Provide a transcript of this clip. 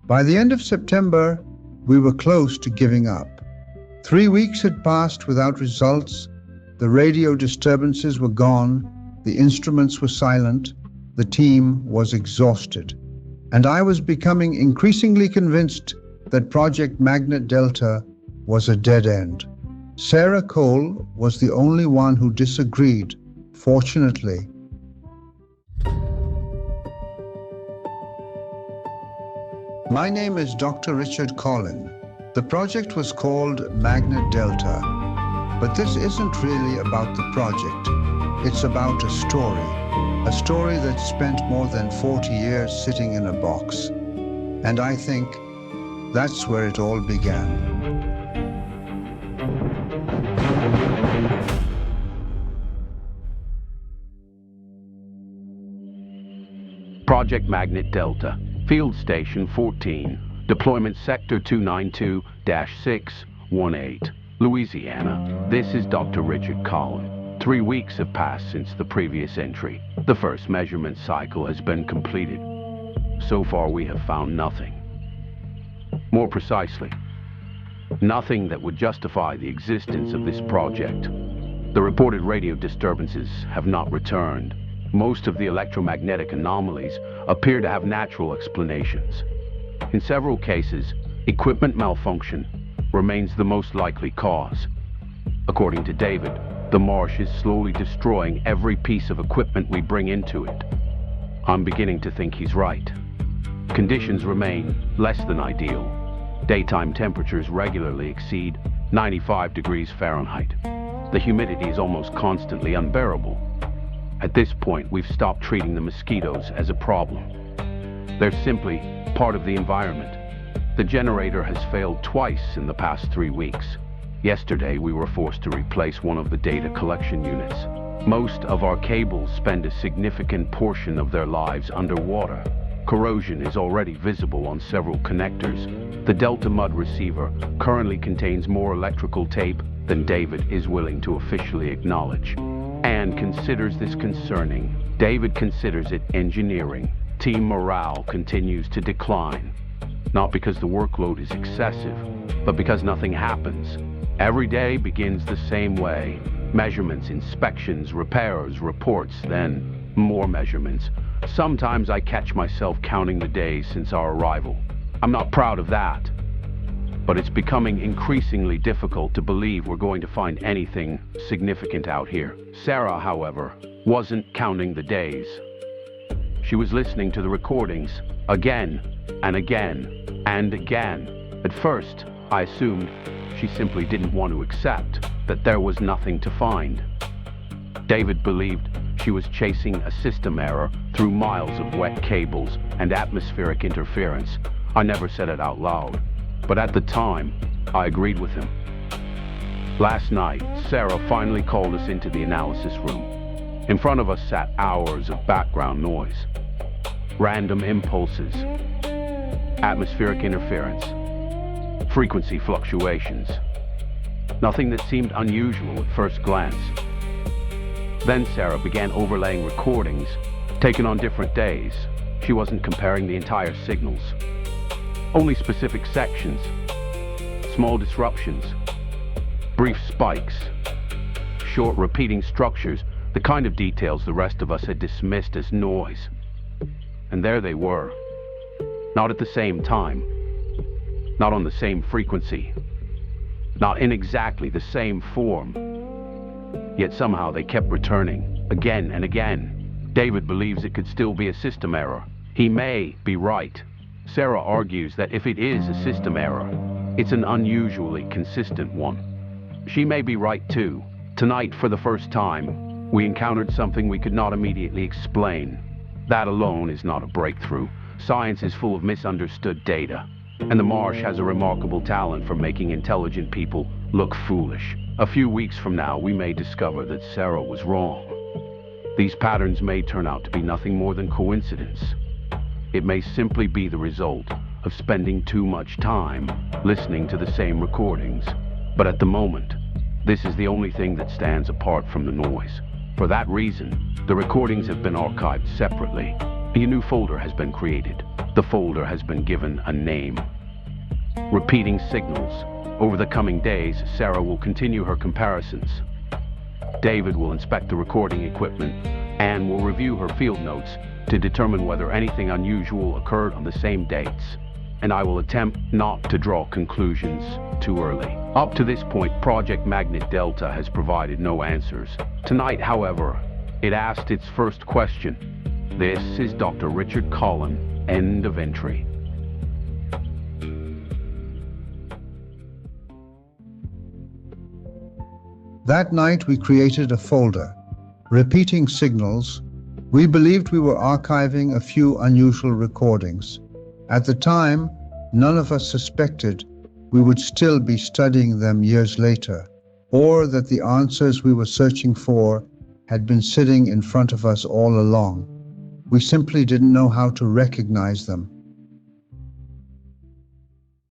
By the end of September, we were close to giving up. 3 weeks had passed without results. The radio disturbances were gone, the instruments were silent, the team was exhausted. And I was becoming increasingly convinced that Project Magnet Delta was a dead end. Sarah Cole was the only one who disagreed, fortunately. My name is Dr. Richard Colin. The project was called Magnet Delta, but this isn't really about the project. It's about a story that spent more than 40 years sitting in a box. And I think that's where it all began. Project Magnet Delta, Field Station 14, Deployment Sector 292-618, Louisiana. This is Dr. Richard Colin. 3 weeks have passed since the previous entry. The first measurement cycle has been completed. So far we have found nothing. More precisely, nothing that would justify the existence of this project. The reported radio disturbances have not returned. Most of the electromagnetic anomalies appear to have natural explanations. In several cases, equipment malfunction remains the most likely cause. According to David, the marsh is slowly destroying every piece of equipment we bring into it. I'm beginning to think he's right. Conditions remain less than ideal. Daytime temperatures regularly exceed 95 degrees Fahrenheit. The humidity is almost constantly unbearable. At this point, we've stopped treating the mosquitoes as a problem. They're simply part of the environment. The generator has failed twice in the past 3 weeks. Yesterday, we were forced to replace one of the data collection units. Most of our cables spend a significant portion of their lives underwater. Corrosion is already visible on several connectors. The Delta Mud receiver currently contains more electrical tape than David is willing to officially acknowledge, and considers this concerning. David considers it engineering. Team morale continues to decline, not because the workload is excessive, but because nothing happens. Every day begins the same way. Measurements, inspections, repairs, reports, then more measurements. Sometimes I catch myself counting the days since our arrival. I'm not proud of that, but it's becoming increasingly difficult to believe we're going to find anything significant out here. Sarah, however, wasn't counting the days. She was listening to the recordings again and again and again. At first, I assumed she simply didn't want to accept that there was nothing to find. David believed she was chasing a system error through miles of wet cables and atmospheric interference. I never said it out loud, but at the time, I agreed with him. Last night, Sarah finally called us into the analysis room. In front of us sat hours of background noise, random impulses, atmospheric interference, frequency fluctuations. Nothing that seemed unusual at first glance. Then Sarah began overlaying recordings, taken on different days. She wasn't comparing the entire signals. Only specific sections, small disruptions, brief spikes, short repeating structures, the kind of details the rest of us had dismissed as noise. And there they were. Not at the same time. Not on the same frequency. Not in exactly the same form. Yet somehow they kept returning, again and again. David believes it could still be a system error. He may be right. Sarah argues that if it is a system error, it's an unusually consistent one. She may be right too. Tonight, for the first time, we encountered something we could not immediately explain. That alone is not a breakthrough. Science is full of misunderstood data, and the marsh has a remarkable talent for making intelligent people look foolish. A few weeks from now, we may discover that Sarah was wrong. These patterns may turn out to be nothing more than coincidence. It may simply be the result of spending too much time listening to the same recordings. But at the moment, this is the only thing that stands apart from the noise. For that reason, the recordings have been archived separately, A new folder has been created. The folder has been given a name. Repeating signals. Over the coming days, Sarah will continue her comparisons. David will inspect the recording equipment and will review her field notes to determine whether anything unusual occurred on the same dates. And I will attempt not to draw conclusions too early. Up to this point, Project Magnet Delta has provided no answers. Tonight, however, it asked its first question. This is Dr. Richard Colin, end of entry. That night we created a folder, Repeating Signals. We believed we were archiving a few unusual recordings. At the time, none of us suspected we would still be studying them years later, or that the answers we were searching for had been sitting in front of us all along. We simply didn't know how to recognize them.